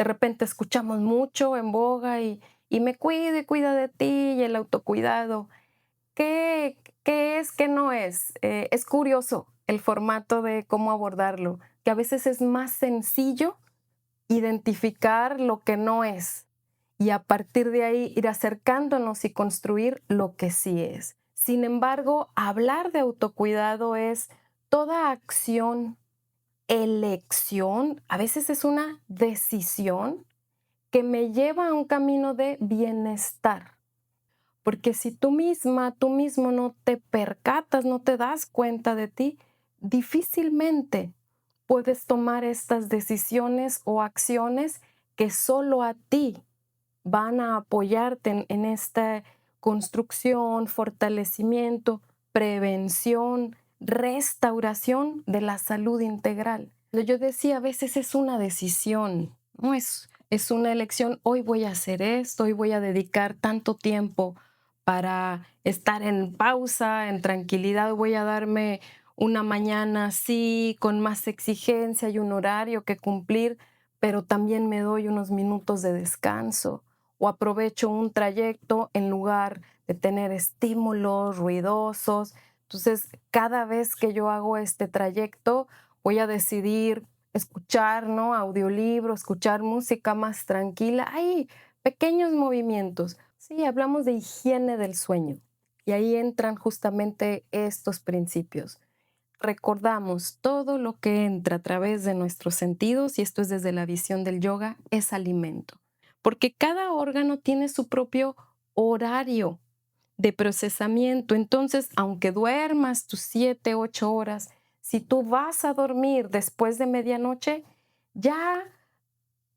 de repente escuchamos mucho en boga y me cuido y cuida de ti y el autocuidado. ¿Qué es, qué no es? Es curioso el formato de cómo abordarlo, que a veces es más sencillo identificar lo que no es y a partir de ahí ir acercándonos y construir lo que sí es. Sin embargo, hablar de autocuidado es toda acción, elección, a veces es una decisión que me lleva a un camino de bienestar. Porque si tú misma, tú mismo no te percatas, no te das cuenta de ti, difícilmente puedes tomar estas decisiones o acciones que solo a ti van a apoyarte en esta construcción, fortalecimiento, prevención, restauración de la salud integral. Yo decía, a veces es una decisión, no es una elección. Hoy voy a hacer esto, hoy voy a dedicar tanto tiempo para estar en pausa, en tranquilidad, voy a darme una mañana así, con más exigencia y un horario que cumplir, pero también me doy unos minutos de descanso o aprovecho un trayecto en lugar de tener estímulos ruidosos. Entonces, cada vez que yo hago este trayecto, voy a decidir escuchar, ¿no? Audiolibro, escuchar música más tranquila. Hay pequeños movimientos. Sí, hablamos de higiene del sueño y ahí entran justamente estos principios. Recordamos todo lo que entra a través de nuestros sentidos, y esto es desde la visión del yoga, es alimento. Porque cada órgano tiene su propio horario de procesamiento. Entonces, aunque duermas tus 7, 8 horas, si tú vas a dormir después de medianoche, ya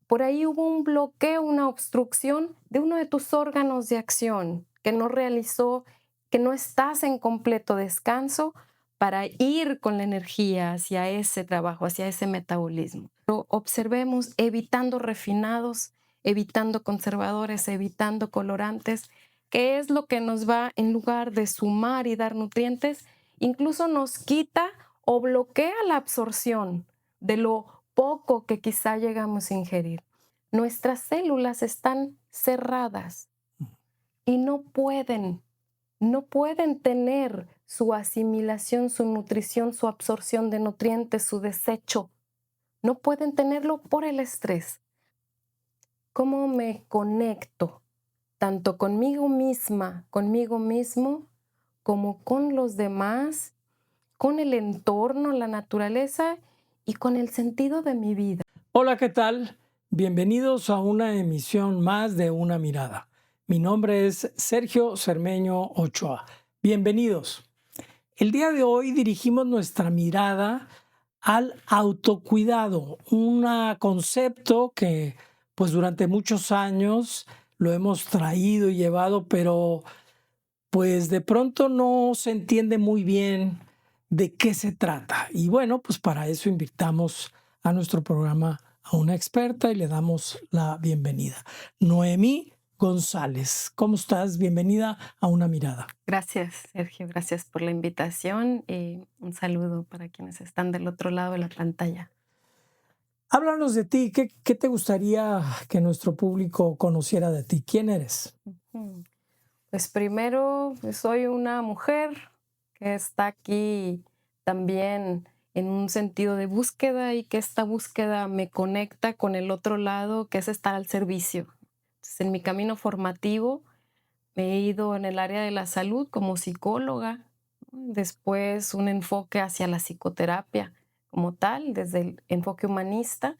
por ahí hubo un bloqueo, una obstrucción de uno de tus órganos de acción que no realizó, que no estás en completo descanso para ir con la energía hacia ese trabajo, hacia ese metabolismo. Pero observemos, evitando refinados, evitando conservadores, evitando colorantes, que es lo que nos va, en lugar de sumar y dar nutrientes, incluso nos quita o bloquea la absorción de lo poco que quizá llegamos a ingerir. Nuestras células están cerradas y no pueden tener su asimilación, su nutrición, su absorción de nutrientes, su desecho. No pueden tenerlo por el estrés. ¿Cómo me conecto tanto conmigo misma, conmigo mismo, como con los demás, con el entorno, la naturaleza y con el sentido de mi vida? Hola, ¿qué tal? Bienvenidos a una emisión más de Una Mirada. Mi nombre es Sergio Cermeño Ochoa. Bienvenidos. El día de hoy dirigimos nuestra mirada al autocuidado, un concepto que pues durante muchos años lo hemos traído y llevado, pero pues de pronto no se entiende muy bien de qué se trata. Y bueno, pues para eso invitamos a nuestro programa a una experta y le damos la bienvenida. Noemí González, ¿cómo estás? Bienvenida a Una Mirada. Gracias, Sergio. Gracias por la invitación y un saludo para quienes están del otro lado de la pantalla. Háblanos de ti, ¿qué te gustaría que nuestro público conociera de ti? ¿Quién eres? Ujú. Pues primero, soy una mujer que está aquí también en un sentido de búsqueda y que esta búsqueda me conecta con el otro lado, que es estar al servicio. Entonces, en mi camino formativo me he ido en el área de la salud como psicóloga, ¿no? Después un enfoque hacia la psicoterapia como tal, desde el enfoque humanista,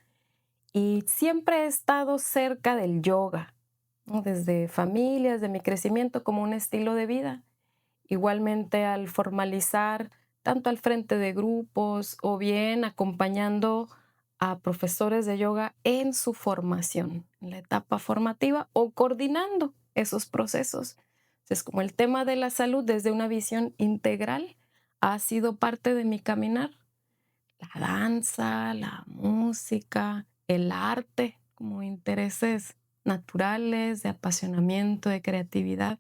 y siempre he estado cerca del yoga, ¿no? Desde familias, de mi crecimiento como un estilo de vida. Igualmente al formalizar tanto al frente de grupos o bien acompañando a profesores de yoga en su formación, en la etapa formativa o coordinando esos procesos. Es como el tema de la salud desde una visión integral ha sido parte de mi caminar. La danza, la música, el arte como intereses naturales, de apasionamiento, de creatividad.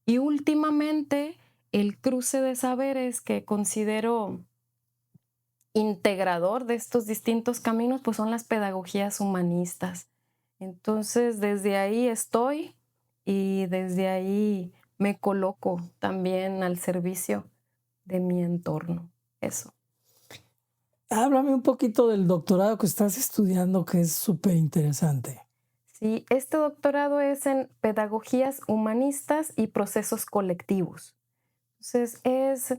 Y últimamente, el cruce de saberes que considero integrador de estos distintos caminos, pues son las pedagogías humanistas. Entonces, desde ahí estoy y desde ahí me coloco también al servicio de mi entorno. Eso. Háblame un poquito del doctorado que estás estudiando, que es súper interesante. Sí, este doctorado es en pedagogías humanistas y procesos colectivos. Entonces, es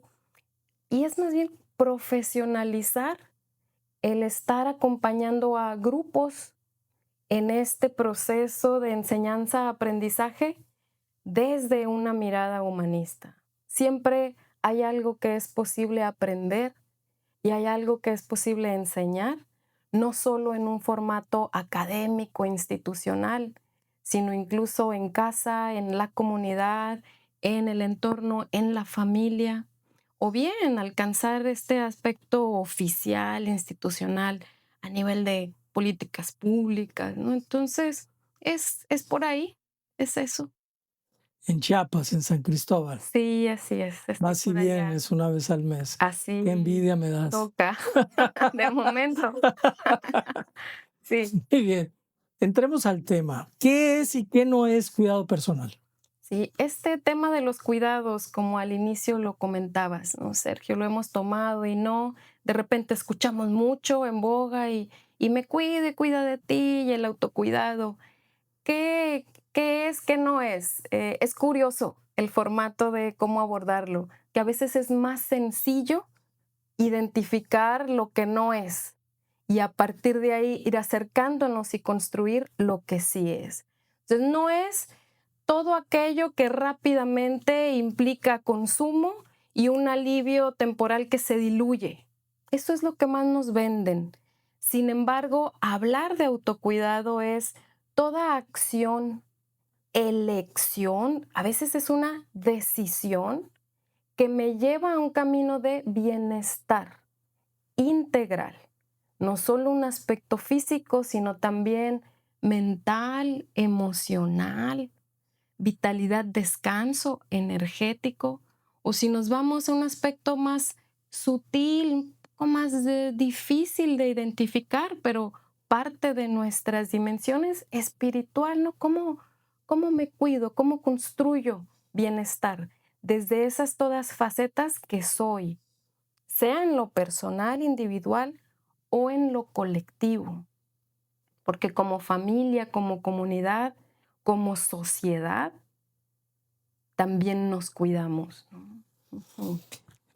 más bien profesionalizar el estar acompañando a grupos en este proceso de enseñanza-aprendizaje desde una mirada humanista. Siempre hay algo que es posible aprender y hay algo que es posible enseñar, no solo en un formato académico, institucional, sino incluso en casa, en la comunidad, en el entorno, en la familia, o bien alcanzar este aspecto oficial, institucional, a nivel de políticas públicas, ¿no? Entonces, es por ahí, es eso. En Chiapas, en San Cristóbal. Sí, así es, estoy Vas y por allá. vienes una vez al mes. Qué Así envidia me das. toca, de momento. Sí, Muy bien. Entremos al tema. ¿Qué es y qué no es cuidado personal? sí, este tema de los cuidados, como al inicio lo comentabas, ¿no, Sergio? Lo hemos tomado y no, de repente escuchamos mucho en boga y me cuide, cuida de ti y el autocuidado. ¿Qué, qué es, qué no es? Es curioso el formato de cómo abordarlo, que a veces es más sencillo identificar lo que no es y a partir de ahí ir acercándonos y construir lo que sí es. Entonces, no es todo aquello que rápidamente implica consumo y un alivio temporal que se diluye. Eso es lo que más nos venden. Sin embargo, hablar de autocuidado es toda acción, elección, a veces es una decisión que me lleva a un camino de bienestar integral, no solo un aspecto físico, sino también mental, emocional, vitalidad, descanso energético, o si nos vamos a un aspecto más sutil, un poco más difícil de identificar, pero parte de nuestras dimensiones espiritual, ¿no? ¿Cómo me cuido? ¿Cómo construyo bienestar? Desde esas todas facetas que soy, sea en lo personal, individual o en lo colectivo. Porque como familia, como comunidad, como sociedad, también nos cuidamos, ¿no? Ujú.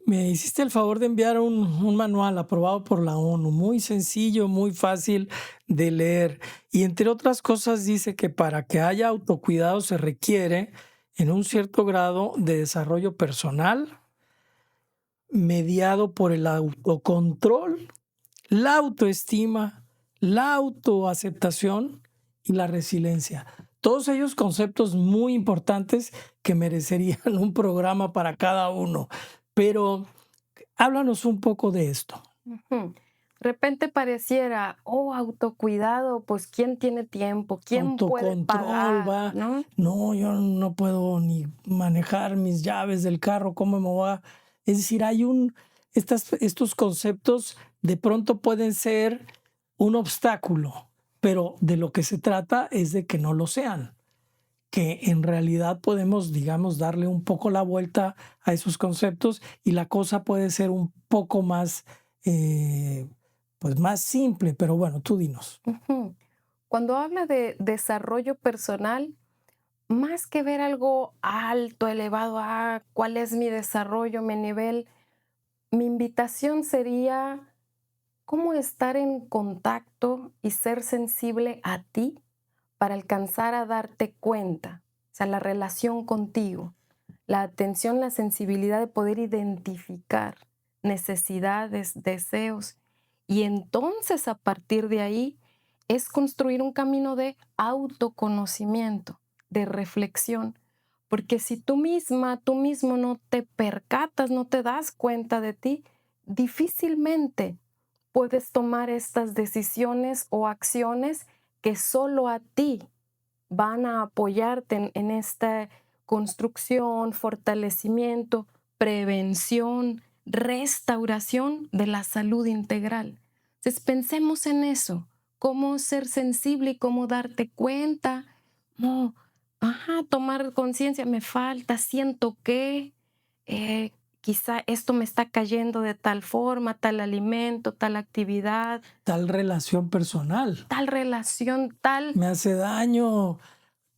Me hiciste el favor de enviar un manual aprobado por la ONU, muy sencillo, muy fácil de leer. Y entre otras cosas dice que para que haya autocuidado se requiere en un cierto grado de desarrollo personal, mediado por el autocontrol, la autoestima, la autoaceptación y la resiliencia. Todos ellos conceptos muy importantes que merecerían un programa para cada uno. Pero háblanos un poco de esto. Ujú. De repente pareciera, oh, autocuidado, pues ¿quién tiene tiempo? ¿Quién puede Autocontrol, pagar? va. ¿No? No, yo no puedo ni manejar mis llaves del carro, ¿cómo me voy a...? Es decir, estos conceptos de pronto pueden ser un obstáculo, pero de lo que se trata es de que no lo sean, que en realidad podemos, digamos, darle un poco la vuelta a esos conceptos y la cosa puede ser un poco más, pues más simple, pero bueno, tú dinos. Ujú. Cuando habla de desarrollo personal, más que ver algo alto, elevado, cuál es mi desarrollo, mi nivel, mi invitación sería cómo estar en contacto y ser sensible a ti para alcanzar a darte cuenta, o sea, la relación contigo, la atención, la sensibilidad de poder identificar necesidades, deseos, y entonces a partir de ahí es construir un camino de autoconocimiento, de reflexión, porque si tú misma, tú mismo no te percatas, no te das cuenta de ti, difícilmente puedes tomar estas decisiones o acciones que solo a ti van a apoyarte en esta construcción, fortalecimiento, prevención restauración de la salud integral. Entonces pensemos en eso, cómo ser sensible y cómo darte cuenta, no, tomar conciencia, me falta, siento que quizá esto me está cayendo de tal forma, tal alimento, tal actividad, Tal relación personal. tal relación, tal, Me hace daño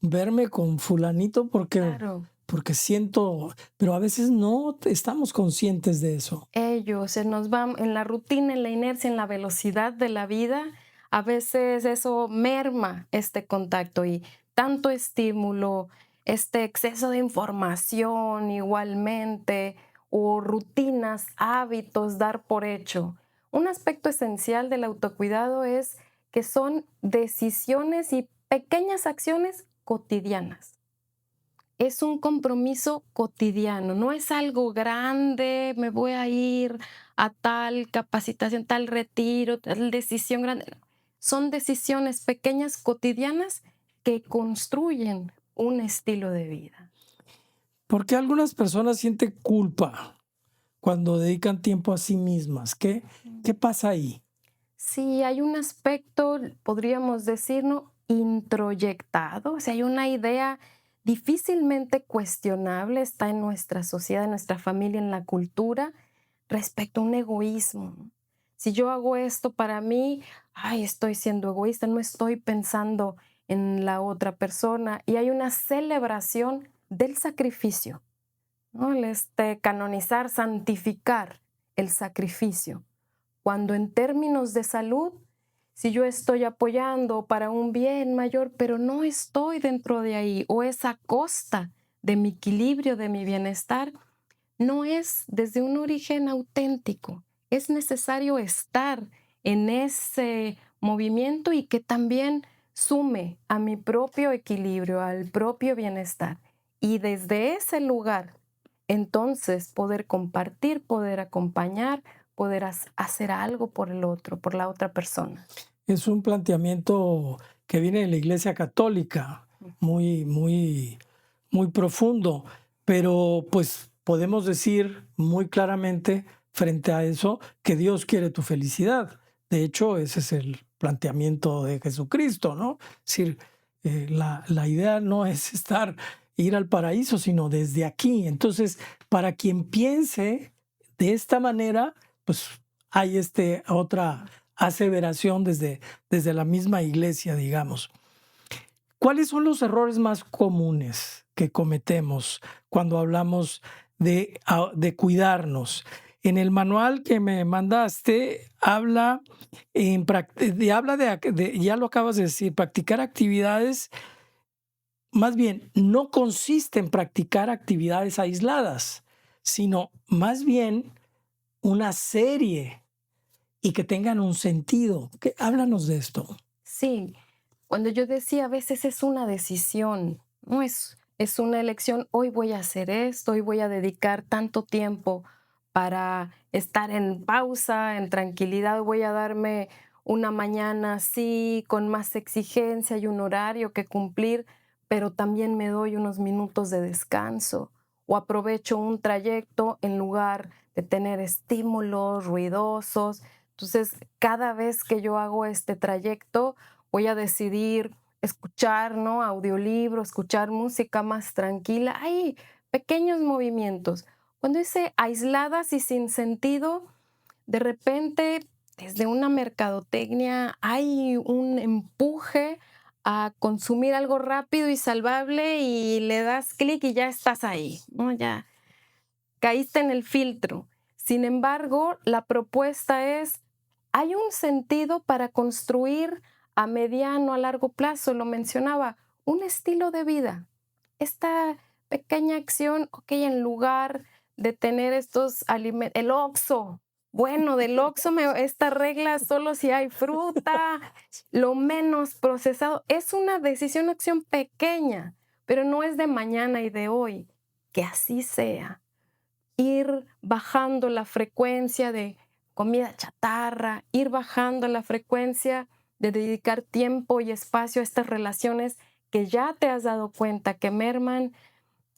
verme con fulanito claro. porque siento, pero a veces no estamos conscientes de eso. Ellos, se nos va en la rutina, en la inercia, en la velocidad de la vida, a veces eso merma este contacto y tanto estímulo, este exceso de información igualmente, o rutinas, hábitos, dar por hecho. Un aspecto esencial del autocuidado es que son decisiones y pequeñas acciones cotidianas. Es un compromiso cotidiano, no es algo grande, me voy a ir a tal capacitación, tal retiro, tal decisión grande. Son decisiones pequeñas cotidianas que construyen un estilo de vida. Porque algunas personas sienten culpa cuando dedican tiempo a sí mismas. ¿Qué pasa ahí? Sí, hay un aspecto, podríamos decirlo, introyectado, o sea, hay una idea difícilmente cuestionable, está en nuestra sociedad, en nuestra familia, en la cultura, respecto a un egoísmo, ¿no? Si yo hago esto para mí, ay, estoy siendo egoísta, no estoy pensando en la otra persona, y hay una celebración del sacrificio, ¿no? Canonizar, santificar el sacrificio. Cuando en términos de salud, si yo estoy apoyando para un bien mayor, pero no estoy dentro de ahí, o es a costa de mi equilibrio, de mi bienestar, no es desde un origen auténtico. Es necesario estar en ese movimiento y que también sume a mi propio equilibrio, al propio bienestar. Y desde ese lugar, entonces poder compartir, poder acompañar, poder hacer algo por el otro, por la otra persona. Es un planteamiento que viene de la Iglesia Católica, muy profundo, pero pues podemos decir muy claramente frente a eso que Dios quiere tu felicidad. De hecho, ese es el planteamiento de Jesucristo, ¿no? Es decir, la idea no es ir al paraíso, sino desde aquí. Entonces, para quien piense de esta manera, pues hay otra aseveración desde la misma iglesia, digamos. ¿Cuáles son los errores más comunes que cometemos cuando hablamos de cuidarnos? En el manual que me mandaste ya lo acabas de decir, practicar actividades, más bien, no consiste en practicar actividades aisladas, sino más bien una serie y que tengan un sentido. Háblanos de esto. Sí, cuando yo decía, a veces es una decisión, no es una elección, hoy voy a hacer esto, hoy voy a dedicar tanto tiempo para estar en pausa, en tranquilidad, voy a darme una mañana así, con más exigencia y un horario que cumplir, pero también me doy unos minutos de descanso o aprovecho un trayecto en lugar de tener estímulos ruidosos. Entonces, cada vez que yo hago este trayecto, voy a decidir escuchar, ¿no? Audiolibro, escuchar música más tranquila. Hay pequeños movimientos. Cuando dice aisladas y sin sentido, de repente, desde una mercadotecnia, hay un empuje a consumir algo rápido y salvable y le das clic y ya estás ahí, ¿no? Ya caíste en el filtro. Sin embargo, la propuesta es, hay un sentido para construir a mediano, a largo plazo, lo mencionaba, un estilo de vida. Esta pequeña acción, ok, en lugar de tener estos alimentos, el Oxxo, bueno, del Oxxo, esta regla solo si hay fruta, lo menos procesado, es una decisión, acción pequeña, pero no es de mañana y de hoy, que así sea. Ir bajando la frecuencia de comida chatarra, ir bajando la frecuencia de dedicar tiempo y espacio a estas relaciones que ya te has dado cuenta que merman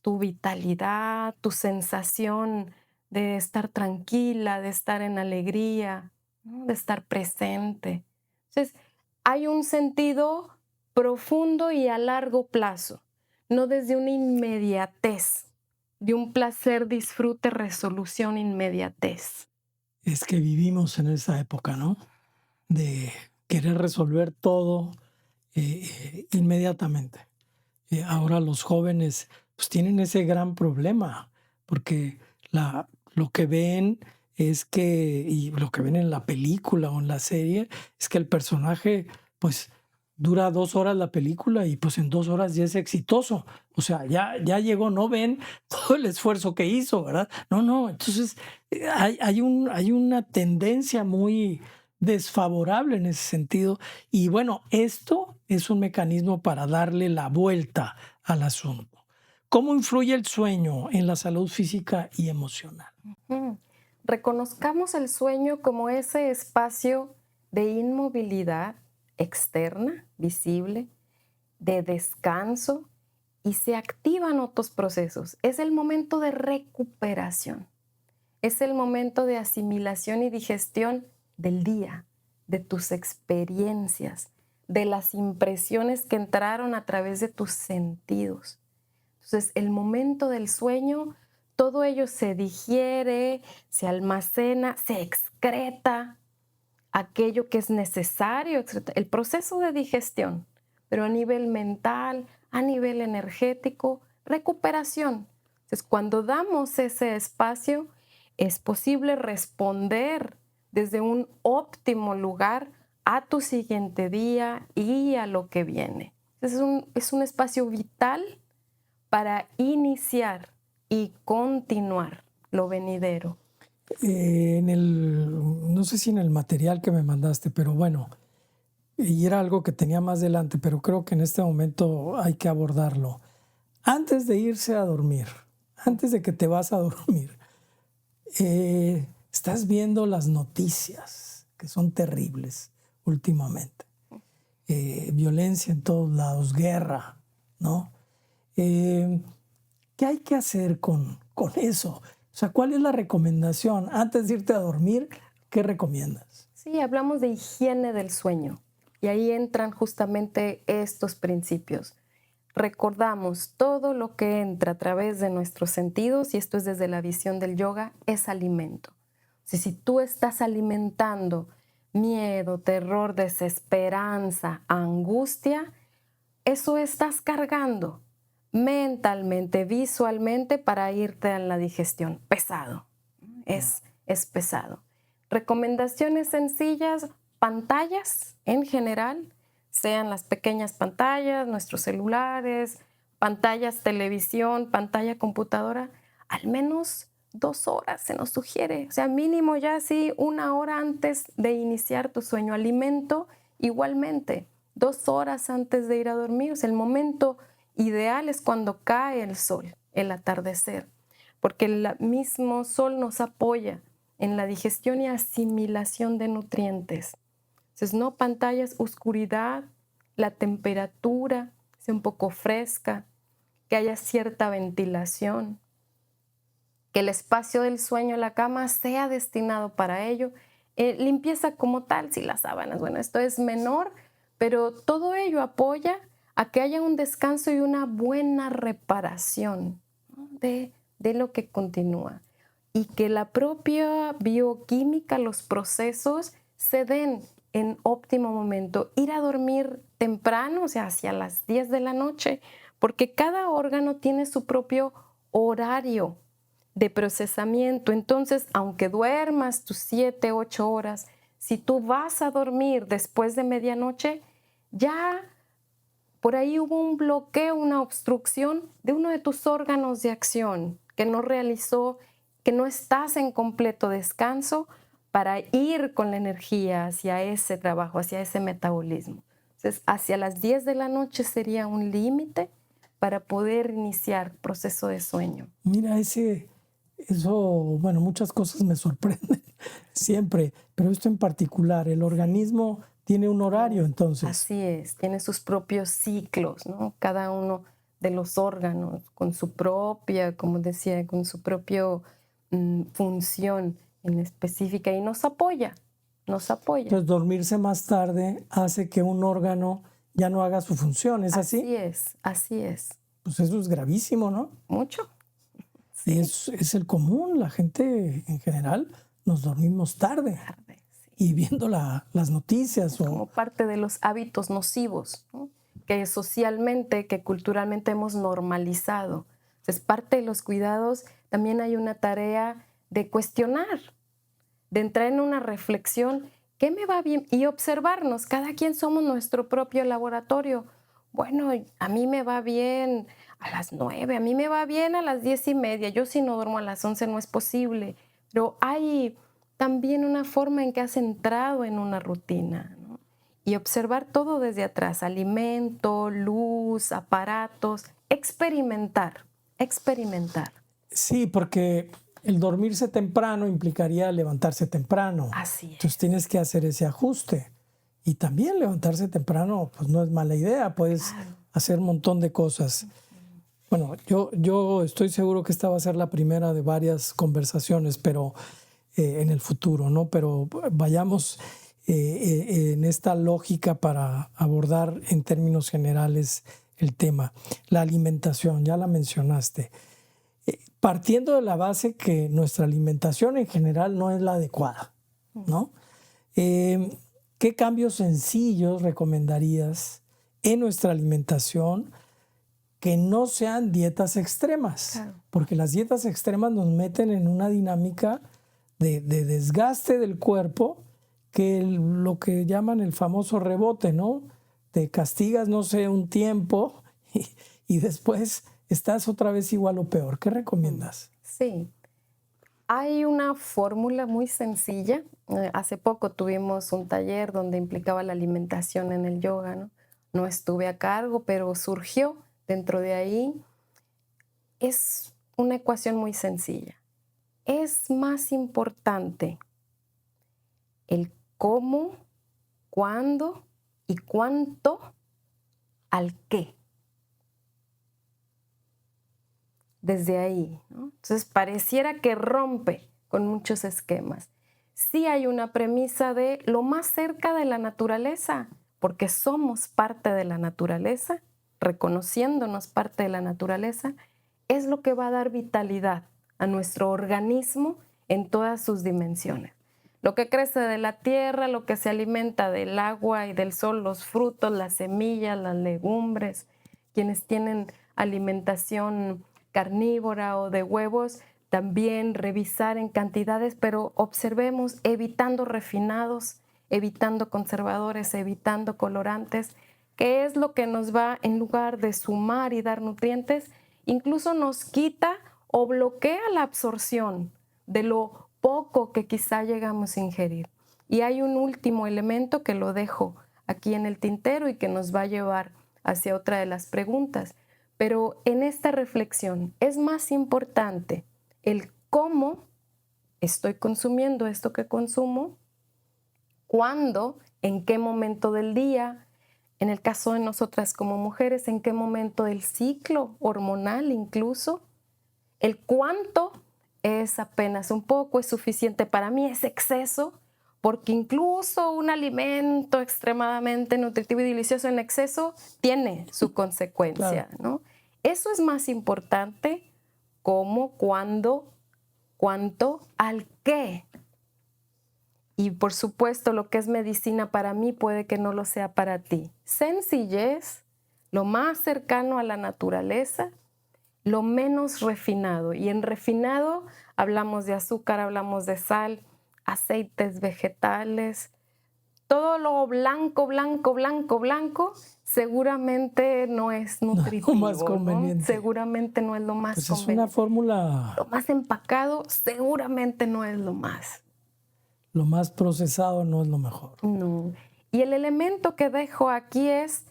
tu vitalidad, tu sensación de estar tranquila, de estar en alegría, ¿no? De estar presente. Entonces, hay un sentido profundo y a largo plazo, no desde una inmediatez, de un placer, disfrute, resolución, inmediatez. Es que vivimos en esa época, ¿no? De querer resolver todo inmediatamente. Ahora los jóvenes pues tienen ese gran problema porque lo que ven es que, y lo que ven en la película o en la serie, es que el personaje pues dura 2 horas la película y pues en 2 horas ya es exitoso. O sea, ya llegó, no ven todo el esfuerzo que hizo, ¿verdad? No. Entonces hay una tendencia muy desfavorable en ese sentido. Y bueno, esto es un mecanismo para darle la vuelta al asunto. ¿Cómo influye el sueño en la salud física y emocional? Mm. Reconozcamos el sueño como ese espacio de inmovilidad externa, visible, de descanso, y se activan otros procesos. Es el momento de recuperación, es el momento de asimilación y digestión del día, de tus experiencias, de las impresiones que entraron a través de tus sentidos. Entonces, el momento del sueño, todo ello se digiere, se almacena, se excreta aquello que es necesario, etcétera. El proceso de digestión, pero a nivel mental, a nivel energético, recuperación. Entonces, cuando damos ese espacio, es posible responder desde un óptimo lugar a tu siguiente día y a lo que viene. Es un espacio vital para iniciar y continuar lo venidero. No sé si en el material que me mandaste, pero bueno, y era algo que tenía más adelante, pero creo que en este momento hay que abordarlo. Antes de irse a dormir, antes de que te vas a dormir, estás viendo las noticias, que son terribles últimamente. Violencia en todos lados, guerra, ¿no? ¿Qué hay que hacer con eso? O sea, ¿cuál es la recomendación? Antes de irte a dormir, ¿qué recomiendas? Sí, hablamos de higiene del sueño y ahí entran justamente estos principios. Recordamos, todo lo que entra a través de nuestros sentidos, y esto es desde la visión del yoga, es alimento. Si tú estás alimentando miedo, terror, desesperanza, angustia, eso estás cargando mentalmente, visualmente para irte a la digestión. Pesado, es pesado. Recomendaciones sencillas, pantallas en general, sean las pequeñas pantallas, nuestros celulares, pantallas televisión, pantalla computadora, al menos 2 horas se nos sugiere. O sea, mínimo ya así 1 hora antes de iniciar tu sueño. Alimento igualmente, 2 horas antes de ir a dormir. O sea, el momento ideal es cuando cae el sol, el atardecer, porque el mismo sol nos apoya en la digestión y asimilación de nutrientes. Entonces, no pantallas, oscuridad, la temperatura sea un poco fresca, que haya cierta ventilación, que el espacio del sueño, la cama, sea destinado para ello. Limpieza como tal, si las sábanas, bueno, esto es menor, pero todo ello apoya a que haya un descanso y una buena reparación, ¿no? de lo que continúa. Y que la propia bioquímica, los procesos, se den en óptimo momento. Ir a dormir temprano, o sea, hacia las 10 de la noche, porque cada órgano tiene su propio horario de procesamiento. Entonces, aunque duermas tus 7, 8 horas, si tú vas a dormir después de medianoche, ya por ahí hubo un bloqueo, una obstrucción de uno de tus órganos de acción que no realizó, que no estás en completo descanso para ir con la energía hacia ese trabajo, hacia ese metabolismo. Entonces, hacia las 10 de la noche sería un límite para poder iniciar proceso de sueño. Mira, eso, bueno, muchas cosas me sorprenden siempre, pero esto en particular, el organismo tiene un horario entonces. Así es, tiene sus propios ciclos, ¿no? Cada uno de los órganos con su propia, como decía, con su propio función en específica y nos apoya, nos apoya. Entonces, dormirse más tarde hace que un órgano ya no haga su función, ¿es así? Así es. Pues eso es gravísimo, ¿no? Mucho. Y Sí. es el común, la gente en general nos dormimos tarde Sí. y viendo las noticias. Como parte de los hábitos nocivos, ¿no? Que socialmente, que culturalmente hemos normalizado. Entonces, parte de los cuidados también hay una tarea de cuestionar, de entrar en una reflexión, ¿qué me va bien? Y observarnos, cada quien somos nuestro propio laboratorio. Bueno, a mí me va bien a las 9, a mí me va bien a las 10:30, yo si no duermo a las 11 no es posible, pero hay también una forma en que has entrado en una rutina, ¿no? Y observar todo desde atrás, alimento, luz, aparatos, experimentar. Sí, porque el dormirse temprano implicaría levantarse temprano. Así es. Entonces tienes que hacer ese ajuste. Y también levantarse temprano, pues no es mala idea, puedes hacer un montón de cosas. Bueno, yo estoy seguro que esta va a ser la primera de varias conversaciones, pero en el futuro, ¿no? Pero vayamos en esta lógica para abordar en términos generales el tema. La alimentación, ya la mencionaste. Partiendo de la base que nuestra alimentación en general no es la adecuada, ¿no? ¿Qué cambios sencillos recomendarías en nuestra alimentación que no sean dietas extremas? Claro. Porque las dietas extremas nos meten en una dinámica de desgaste del cuerpo, que lo que llaman el famoso rebote, ¿no? Te castigas, no sé, un tiempo y después estás otra vez igual o peor. ¿Qué recomiendas? Sí. Hay una fórmula muy sencilla. Hace poco tuvimos un taller donde implicaba la alimentación en el yoga, ¿no? No estuve a cargo, pero surgió dentro de ahí. Es una ecuación muy sencilla. Es más importante el cómo, cuándo y cuánto al qué. Desde ahí, ¿no? Entonces pareciera que rompe con muchos esquemas. Sí hay una premisa de lo más cerca de la naturaleza, porque somos parte de la naturaleza, reconociéndonos parte de la naturaleza, es lo que va a dar vitalidad a nuestro organismo en todas sus dimensiones. Lo que crece de la tierra, lo que se alimenta del agua y del sol, los frutos, las semillas, las legumbres, quienes tienen alimentación carnívora o de huevos, también revisar en cantidades, pero observemos evitando refinados, evitando conservadores, evitando colorantes, que es lo que nos va, en lugar de sumar y dar nutrientes, incluso nos quita o bloquea la absorción de lo poco que quizá llegamos a ingerir. Y hay un último elemento que lo dejo aquí en el tintero y que nos va a llevar hacia otra de las preguntas. Pero en esta reflexión es más importante el cómo estoy consumiendo esto que consumo, cuándo, en qué momento del día, en el caso de nosotras como mujeres, en qué momento del ciclo hormonal incluso, el cuánto es apenas un poco, es suficiente para mí, es exceso, porque incluso un alimento extremadamente nutritivo y delicioso en exceso tiene su consecuencia, Claro. ¿no? Eso es más importante, cómo, cuándo, cuánto, al qué. Y por supuesto, lo que es medicina para mí puede que no lo sea para ti. Sencillez, lo más cercano a la naturaleza, lo menos refinado. Y en refinado hablamos de azúcar, hablamos de sal, aceites vegetales. Todo lo blanco, blanco, blanco, blanco, seguramente no es nutritivo, Lo más conveniente. ¿no? Seguramente no es lo más Pues conveniente. es una fórmula. Lo más empacado seguramente no es lo más. Lo más procesado no es lo mejor. No. Y el elemento que dejo aquí es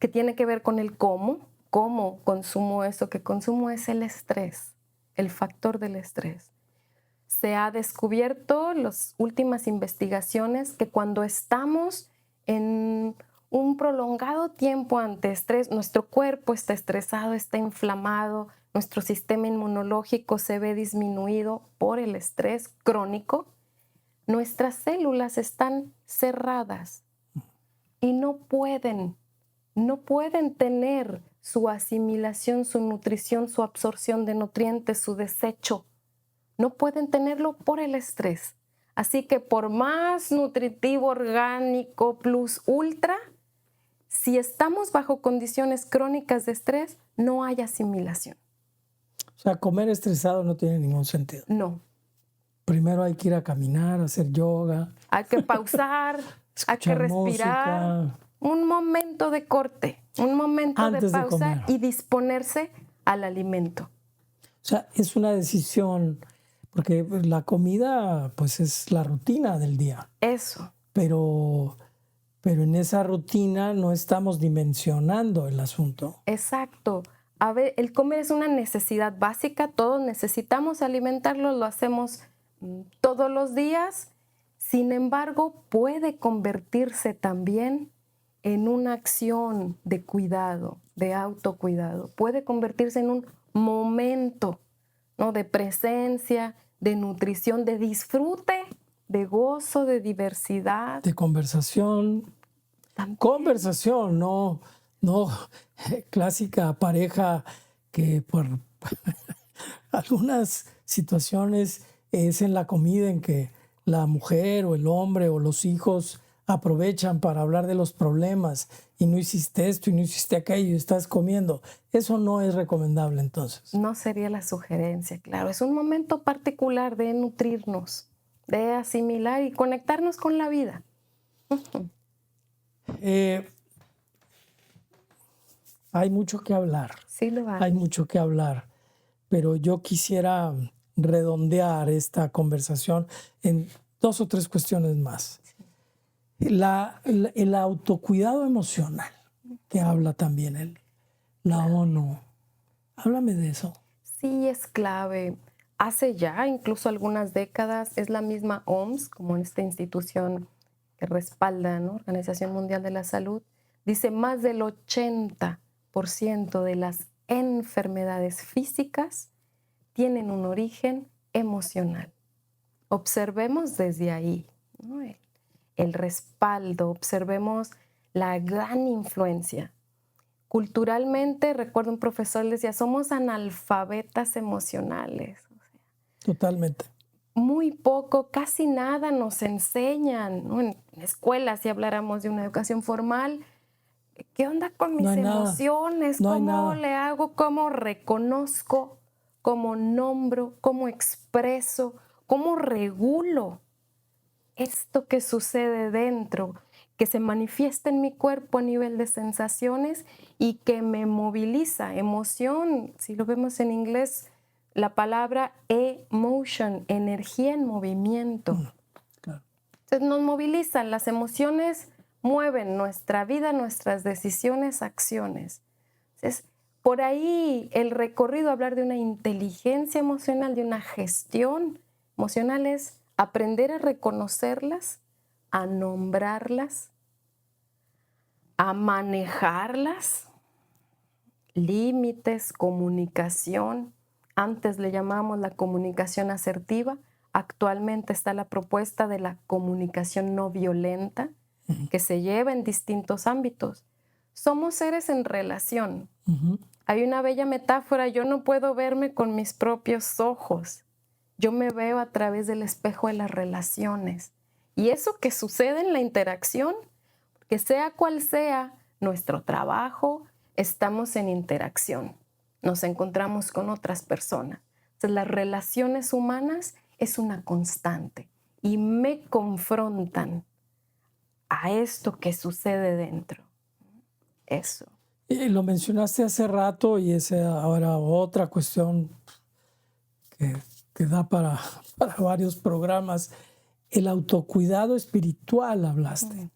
que tiene que ver con el cómo consumo eso. Que consumo es el estrés, el factor del estrés. Se ha descubierto en las últimas investigaciones que cuando estamos en un prolongado tiempo ante estrés, nuestro cuerpo está estresado, está inflamado, nuestro sistema inmunológico se ve disminuido por el estrés crónico, nuestras células están cerradas y no pueden tener su asimilación, su nutrición, su absorción de nutrientes, su desecho. No pueden tenerlo por el estrés. Así que por más nutritivo, orgánico, plus, ultra, si estamos bajo condiciones crónicas de estrés, no hay asimilación. O sea, comer estresado no tiene ningún sentido. No. Primero hay que ir a caminar, hacer yoga. Hay que pausar, hay que respirar. Música. Un momento de corte, un momento Antes de de pausa comer. y disponerse al alimento. O sea, es una decisión, porque la comida pues es la rutina del día. Eso. Pero en esa rutina no estamos dimensionando el asunto. Exacto. A ver, el comer es una necesidad básica, todos necesitamos alimentarlo, lo hacemos todos los días. Sin embargo, puede convertirse también en una acción de cuidado, de autocuidado. Puede convertirse en un momento, ¿no?, de presencia, de nutrición, de disfrute, de gozo, de diversidad. De conversación. También. Conversación, no clásica pareja que por algunas situaciones es en la comida en que la mujer o el hombre o los hijos aprovechan para hablar de los problemas y no hiciste esto y no hiciste aquello y estás comiendo. Eso no es recomendable entonces. No sería la sugerencia, claro. Es un momento particular de nutrirnos, de asimilar y conectarnos con la vida. Hay mucho que hablar. Sí lo hay. Hay mucho que hablar, pero yo quisiera redondear esta conversación en 2 o 3 cuestiones más. El autocuidado emocional, que habla también la ONU. Háblame de eso. Sí, es clave. Hace ya incluso algunas décadas, es la misma OMS, como esta institución que respalda, ¿no?, Organización Mundial de la Salud, dice más del 80% de las enfermedades físicas tienen un origen emocional. Observemos desde ahí, ¿no?, el respaldo, observemos la gran influencia. Culturalmente, recuerdo un profesor decía, somos analfabetas emocionales. Totalmente. Muy poco, casi nada nos enseñan, ¿no? En escuelas, si habláramos de una educación formal, ¿qué onda con mis emociones? ¿Cómo le hago? ¿Cómo reconozco? ¿Cómo nombro? ¿Cómo expreso? ¿Cómo regulo esto que sucede dentro, que se manifiesta en mi cuerpo a nivel de sensaciones y que me moviliza? Emoción, si lo vemos en inglés, la palabra emotion, energía en movimiento. Claro. Entonces nos movilizan, las emociones mueven nuestra vida, nuestras decisiones, acciones. Entonces, por ahí el recorrido, hablar de una inteligencia emocional, de una gestión emocional, es aprender a reconocerlas, a nombrarlas, a manejarlas, límites, comunicación. Antes le llamamos la comunicación asertiva. Actualmente está la propuesta de la comunicación no violenta, que se lleva en distintos ámbitos. Somos seres en relación. Hay una bella metáfora, yo no puedo verme con mis propios ojos. Yo me veo a través del espejo de las relaciones. Y eso que sucede en la interacción, que sea cual sea nuestro trabajo, estamos en interacción. Nos encontramos con otras personas. Entonces, las relaciones humanas es una constante y me confrontan a esto que sucede dentro. Eso. Y lo mencionaste hace rato y es ahora otra cuestión que da para varios programas. El autocuidado espiritual hablaste.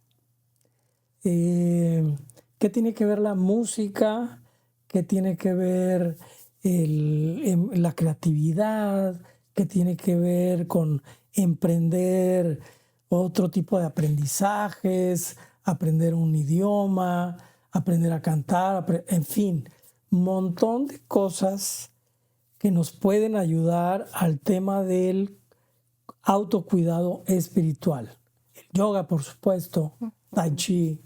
¿Qué tiene que ver la música? ¿Qué tiene que ver la creatividad? ¿Qué tiene que ver con emprender otro tipo de aprendizajes, aprender un idioma, aprender a cantar, en fin, un montón de cosas que nos pueden ayudar al tema del autocuidado espiritual. El yoga, por supuesto, tai chi,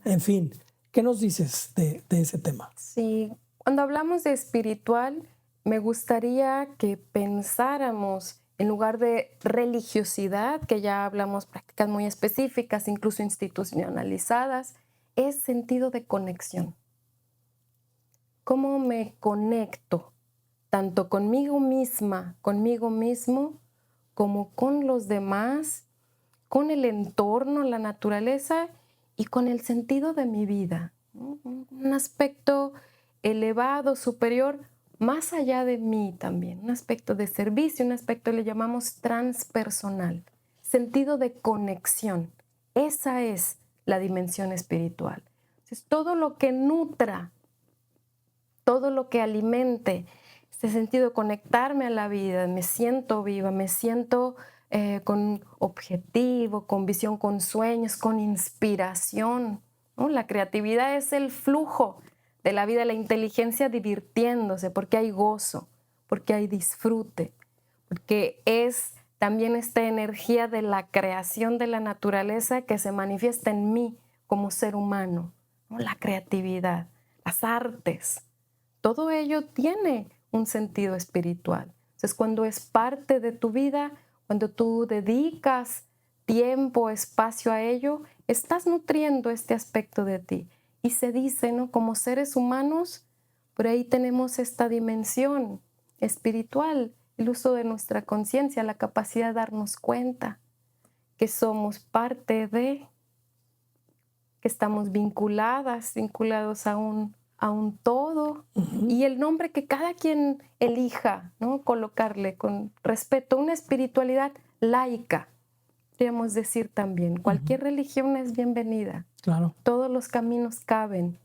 en fin. ¿Qué nos dices de ese tema? Sí, cuando hablamos de espiritual, me gustaría que pensáramos, en lugar de religiosidad, que ya hablamos prácticas muy específicas, incluso institucionalizadas, es sentido de conexión. ¿Cómo me conecto tanto conmigo misma, conmigo mismo, como con los demás, con el entorno, la naturaleza y con el sentido de mi vida? Un aspecto elevado, superior, más allá de mí también, un aspecto de servicio, un aspecto le llamamos transpersonal, sentido de conexión. Esa es la dimensión espiritual. Entonces, todo lo que nutra, todo lo que alimente este sentido de conectarme a la vida, me siento viva, me siento con objetivo, con visión, con sueños, con inspiración, ¿no? La creatividad es el flujo de la vida, la inteligencia divirtiéndose, porque hay gozo, porque hay disfrute, porque es también esta energía de la creación de la naturaleza que se manifiesta en mí como ser humano, ¿no? La creatividad, las artes, todo ello tiene un sentido espiritual. Entonces, cuando es parte de tu vida, cuando tú dedicas tiempo, espacio a ello, estás nutriendo este aspecto de ti. Y se dice, ¿no? Como seres humanos, por ahí tenemos esta dimensión espiritual, el uso de nuestra conciencia, la capacidad de darnos cuenta que somos parte de, que estamos vinculados a un todo, y el nombre que cada quien elija, ¿no? Colocarle con respeto, una espiritualidad laica, podríamos decir también. Cualquier religión es bienvenida. Claro. Todos los caminos caben.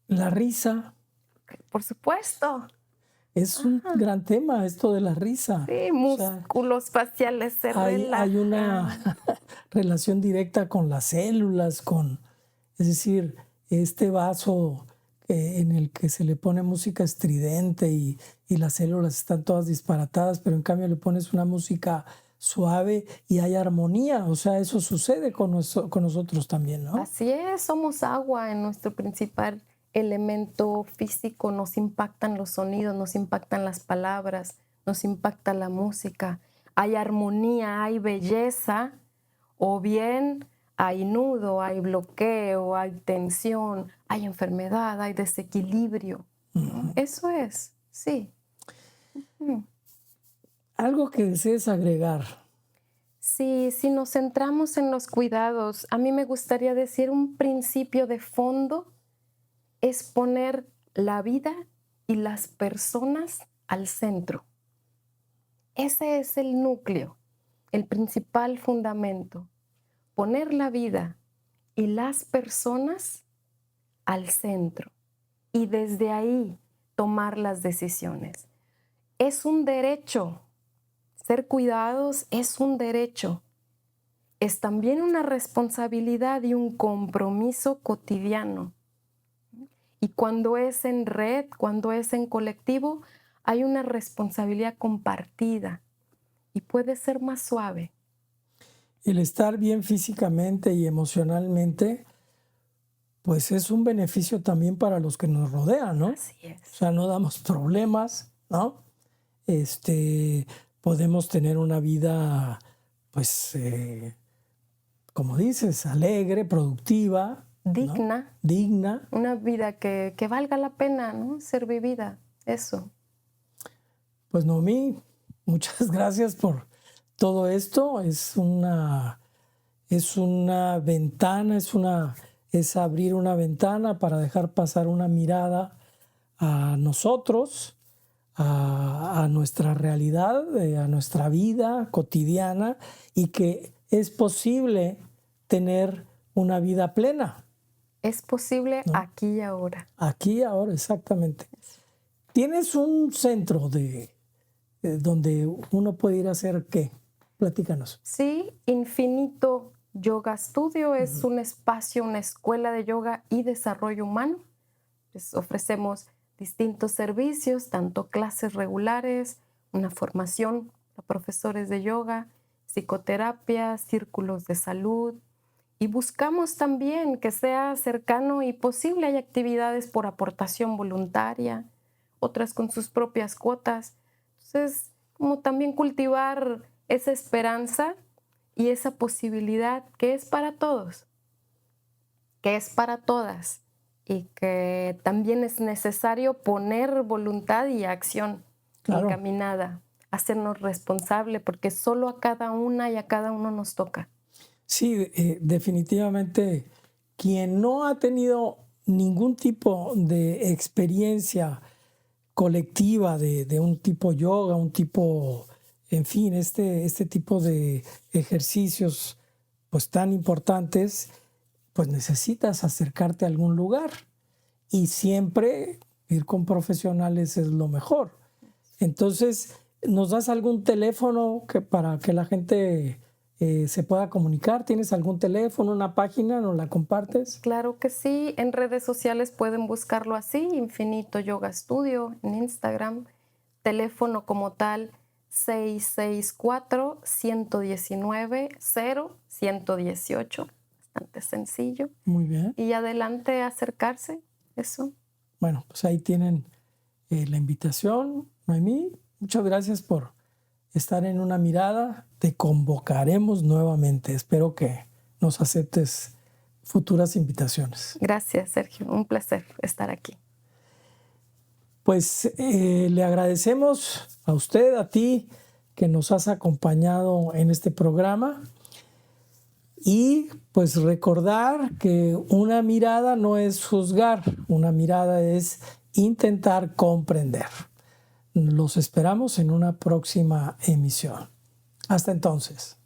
La risa. Por supuesto. Es un gran tema esto de la risa. Sí, músculos faciales se relajan. Hay una relación directa con las células, es decir, este vaso en el que se le pone música estridente y las células están todas disparatadas, pero en cambio le pones una música suave y hay armonía. O sea, eso sucede con nosotros también, ¿no? Así es, somos agua en nuestro principal elemento físico, nos impactan los sonidos, nos impactan las palabras, nos impacta la música. Hay armonía, hay belleza, o bien hay nudo, hay bloqueo, hay tensión, hay enfermedad, hay desequilibrio. ¿No? Eso es, sí. Algo que desees agregar. Sí, si nos centramos en los cuidados, a mí me gustaría decir un principio de fondo es poner la vida y las personas al centro. Ese es el núcleo, el principal fundamento. Poner la vida y las personas al centro y desde ahí tomar las decisiones. Es un derecho. Ser cuidados es un derecho. Es también una responsabilidad y un compromiso cotidiano. Y cuando es en red, cuando es en colectivo, hay una responsabilidad compartida y puede ser más suave. El estar bien físicamente y emocionalmente, pues es un beneficio también para los que nos rodean, ¿no? Así es. O sea, no damos problemas, ¿no? Podemos tener una vida, pues, como dices, alegre, productiva. Digna. ¿No? Digna. Una vida que valga la pena, ¿no? Ser vivida, eso. Pues Noemí, muchas gracias por todo esto. Es una ventana, es abrir una ventana para dejar pasar una mirada a nosotros, a nuestra realidad, a nuestra vida cotidiana, y que es posible tener una vida plena. Es posible, ¿no? Aquí y ahora. Aquí y ahora, exactamente. ¿Tienes un centro donde uno puede ir a hacer qué? Platícanos. Sí, Infinito Yoga Studio es un espacio, una escuela de yoga y desarrollo humano. Les ofrecemos distintos servicios, tanto clases regulares, una formación a profesores de yoga, psicoterapia, círculos de salud. Y buscamos también que sea cercano y posible. Hay actividades por aportación voluntaria, otras con sus propias cuotas. Entonces, como también cultivar esa esperanza y esa posibilidad que es para todos, que es para todas, y que también es necesario poner voluntad y acción encaminada, hacernos responsable, porque solo a cada una y a cada uno nos toca. Sí, definitivamente quien no ha tenido ningún tipo de experiencia colectiva de un tipo yoga, un tipo, en fin, este tipo de ejercicios pues tan importantes, pues necesitas acercarte a algún lugar y siempre ir con profesionales es lo mejor. Entonces, ¿nos das algún teléfono para que la gente se pueda comunicar? ¿Tienes algún teléfono, una página? ¿Nos la compartes? Claro que sí. En redes sociales pueden buscarlo así, Infinito Yoga Studio, en Instagram. Teléfono como tal, 664-119-0118. Bastante sencillo. Muy bien. Y adelante acercarse, eso. Bueno, pues ahí tienen la invitación. Noemí, muchas gracias por estar en Una Mirada. Te convocaremos nuevamente. Espero que nos aceptes futuras invitaciones. Gracias, Sergio. Un placer estar aquí. Pues le agradecemos a usted, a ti, que nos has acompañado en este programa. Y pues recordar que una mirada no es juzgar, una mirada es intentar comprender. Los esperamos en una próxima emisión. Hasta entonces.